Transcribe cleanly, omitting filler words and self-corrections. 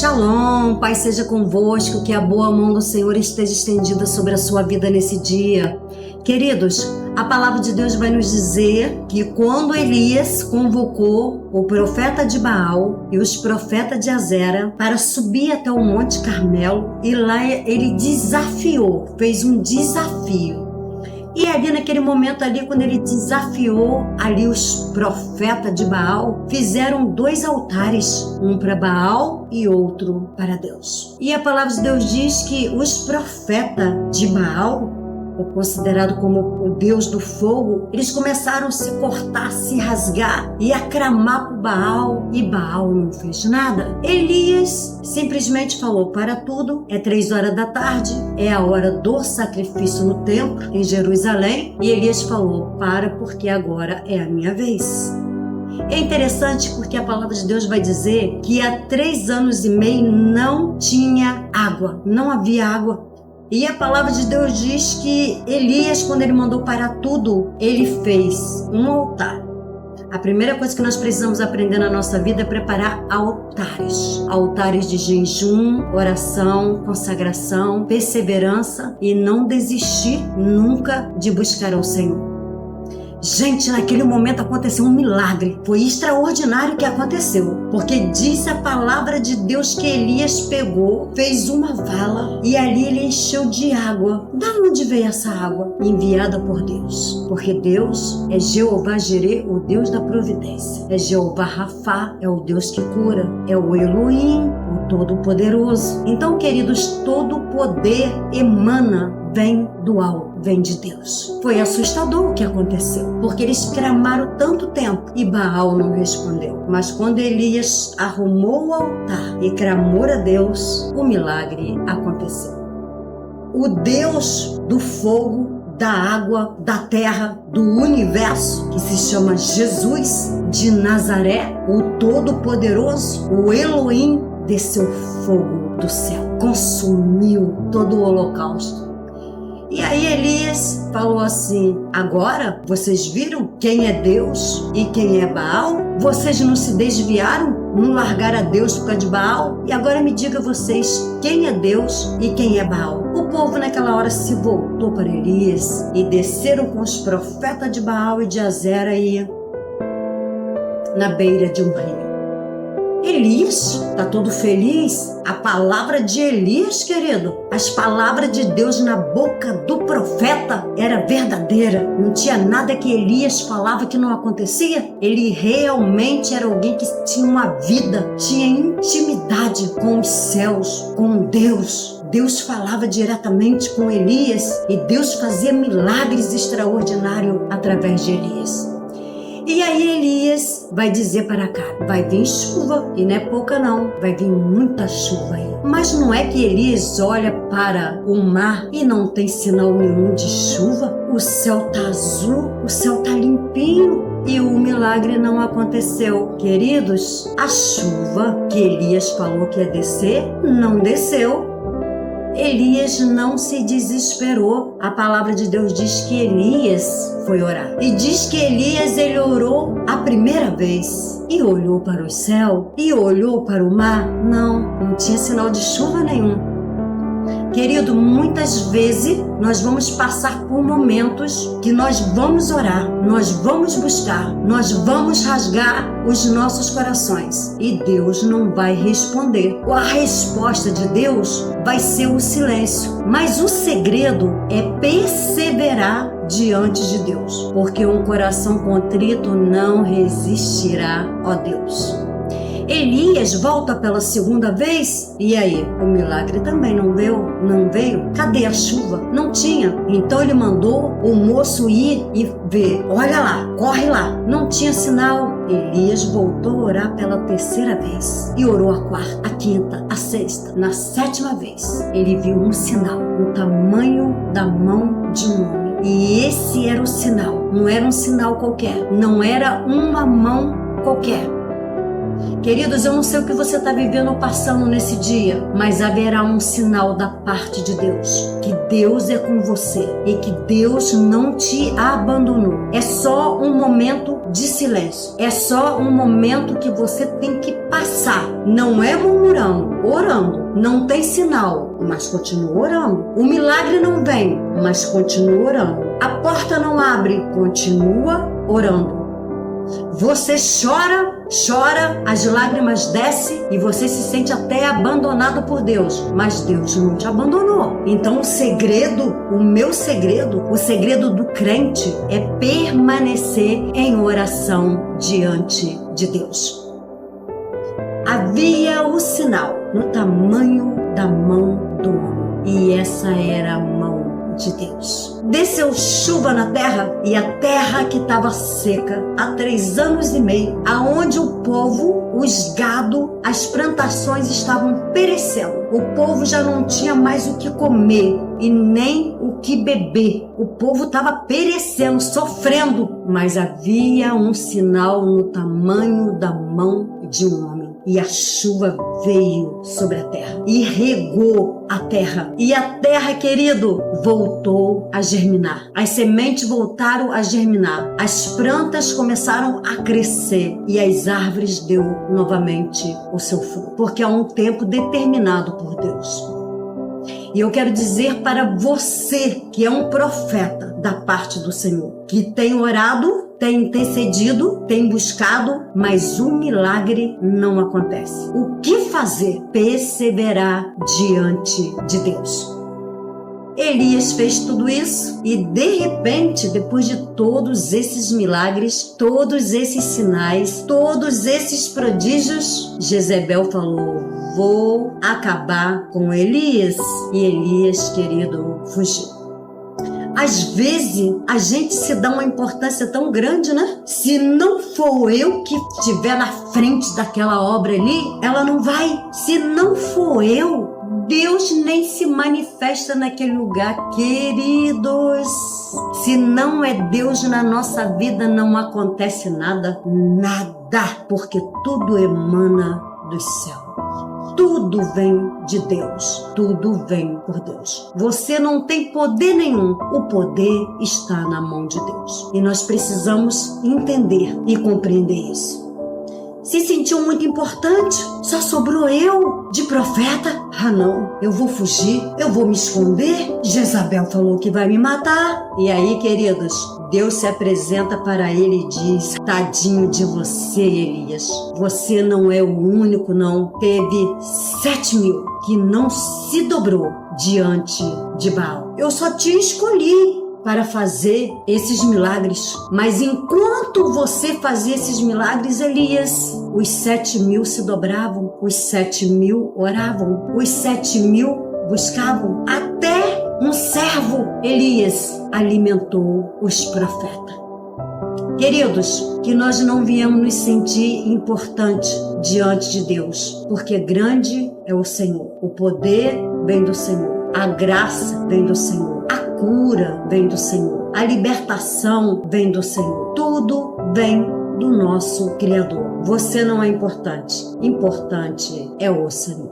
Shalom, Pai seja convosco, que a boa mão do Senhor esteja estendida sobre a sua vida nesse dia. Queridos, a palavra de Deus vai nos dizer que quando Elias convocou o profeta de Baal e os profetas de Azera para subir até o Monte Carmelo, e lá ele desafiou, fez um desafio. E ali naquele momento ali, quando ele desafiou ali os profetas de Baal, fizeram 2 altares, um para Baal e outro para Deus. E a palavra de Deus diz que os profetas de Baal, considerado como o Deus do fogo, eles começaram a se cortar, se rasgar e a clamar para Baal, e Baal não fez nada. Elias simplesmente falou: para tudo, é 3 horas da tarde, é a hora do sacrifício no templo em Jerusalém, e Elias falou: para, porque agora é a minha vez. É interessante porque a palavra de Deus vai dizer que há 3 anos e meio não tinha água, não havia água. E a palavra de Deus diz que Elias, quando ele mandou parar tudo, ele fez um altar. A primeira coisa que nós precisamos aprender na nossa vida é preparar altares. Altares de jejum, oração, consagração, perseverança e não desistir nunca de buscar ao Senhor. Gente, naquele momento aconteceu um milagre. Foi extraordinário o que aconteceu. Porque diz a palavra de Deus que Elias pegou, fez uma vala e ali ele encheu de água. Da onde veio essa água? Enviada por Deus. Porque Deus é Jeová Jireh, o Deus da providência. É Jeová Rafá, é o Deus que cura. É o Elohim, o Todo-Poderoso. Então, queridos, todo poder vem do alto, vem de Deus. Foi assustador o que aconteceu, porque eles clamaram tanto tempo e Baal não respondeu. Mas quando Elias arrumou o altar e clamou a Deus, o milagre aconteceu. O Deus do fogo, da água, da terra, do universo, que se chama Jesus de Nazaré, o Todo-Poderoso, o Elohim, desceu fogo do céu, consumiu todo o holocausto. E aí Elias falou assim: agora vocês viram quem é Deus e quem é Baal? Vocês não se desviaram? Não largaram a Deus por causa de Baal? E agora me diga vocês, quem é Deus e quem é Baal? O povo naquela hora se voltou para Elias e desceram com os profetas de Baal e de Azera e na beira de um rio. Elias está todo feliz. A palavra de Elias, querido, as palavras de Deus na boca do profeta era verdadeira. Não tinha nada que Elias falava que não acontecia. Ele realmente era alguém que tinha uma vida, tinha intimidade com os céus, com Deus. Deus falava diretamente com Elias e Deus fazia milagres extraordinários através de Elias. E aí Elias vai dizer para cá: vai vir chuva, e não é pouca não, vai vir muita chuva aí. Mas não é que Elias olha para o mar e não tem sinal nenhum de chuva? O céu tá azul, o céu tá limpinho e o milagre não aconteceu. Queridos, a chuva que Elias falou que ia descer, não desceu. Elias não se desesperou. A palavra de Deus diz que Elias foi orar. E diz que Elias, ele orou a primeira vez. E olhou para o céu. E olhou para o mar. Não tinha sinal de chuva nenhum. Querido, muitas vezes nós vamos passar por momentos que nós vamos orar, nós vamos buscar, nós vamos rasgar os nossos corações e Deus não vai responder. A resposta de Deus vai ser o silêncio, mas o segredo é perseverar diante de Deus, porque um coração contrito não resistirá, ó Deus. Elias volta pela segunda vez e aí o milagre também não veio. Cadê a chuva? Não tinha. Então ele mandou o moço ir e ver. Olha lá, corre lá. Não tinha sinal. Elias voltou a orar pela 3ª vez e orou a 4ª, a 5ª, a 6ª. Na 7ª vez ele viu um sinal no tamanho da mão de um homem. E esse era o sinal. Não era um sinal qualquer. Não era uma mão qualquer. Queridos, eu não sei o que você está vivendo ou passando nesse dia, mas haverá um sinal da parte de Deus, que Deus é com você e que Deus não te abandonou. É só um momento de silêncio, é só um momento que você tem que passar avançar. Não é murmurando, orando. Não tem sinal, mas continua orando. O milagre não vem, mas continua orando. A porta não abre, continua orando. Você chora, as lágrimas descem e você se sente até abandonado por Deus. Mas Deus não te abandonou. Então o segredo, o meu segredo, o segredo do crente é permanecer em oração diante de Deus. Havia o sinal no tamanho da mão do homem. E essa era a mão de Deus. Desceu chuva na terra, e a terra que estava seca há 3 anos e meio, aonde o povo, os gado, as plantações estavam perecendo. O povo já não tinha mais o que comer e nem o que beber. O povo estava perecendo, sofrendo, mas havia um sinal no tamanho da mão de um homem. E a chuva veio sobre a terra e regou a terra. E a terra, querido, voltou a germinar. As sementes voltaram a germinar. As plantas começaram a crescer. E as árvores deu novamente o seu fruto. Porque há um tempo determinado por Deus. E eu quero dizer para você que é um profeta da parte do Senhor, que tem orado, tem intercedido, tem buscado, mas o milagre não acontece. O que fazer? Perseverar diante de Deus. Elias fez tudo isso e de repente, depois de todos esses milagres, todos esses sinais, todos esses prodígios, Jezebel falou: vou acabar com Elias. E Elias, querido, fugiu. Às vezes, a gente se dá uma importância tão grande, né? Se não for eu que estiver na frente daquela obra ali, ela não vai. Se não for eu, Deus nem se manifesta naquele lugar, queridos. Se não é Deus na nossa vida, não acontece nada, porque tudo emana do céu. Tudo vem de Deus, tudo vem por Deus. Você não tem poder nenhum, o poder está na mão de Deus. E nós precisamos entender e compreender isso. Se sentiu muito importante? Só sobrou eu de profeta? Ah não, eu vou fugir, eu vou me esconder. Jezabel falou que vai me matar. E aí, queridos, Deus se apresenta para ele e diz: tadinho de você, Elias. Você não é o único, não. Teve 7.000 que não se dobrou diante de Baal. Eu só te escolhi para fazer esses milagres. Mas enquanto você fazia esses milagres, Elias, os 7.000 se dobravam, os 7.000 oravam, os 7.000 buscavam. Até um servo, Elias, alimentou os profetas. Queridos, que nós não viemos nos sentir importantes diante de Deus, porque grande é o Senhor. O poder vem do Senhor, a graça vem do Senhor. A cura vem do Senhor. A libertação vem do Senhor. Tudo vem do nosso Criador. Você não é importante. Importante é o Senhor.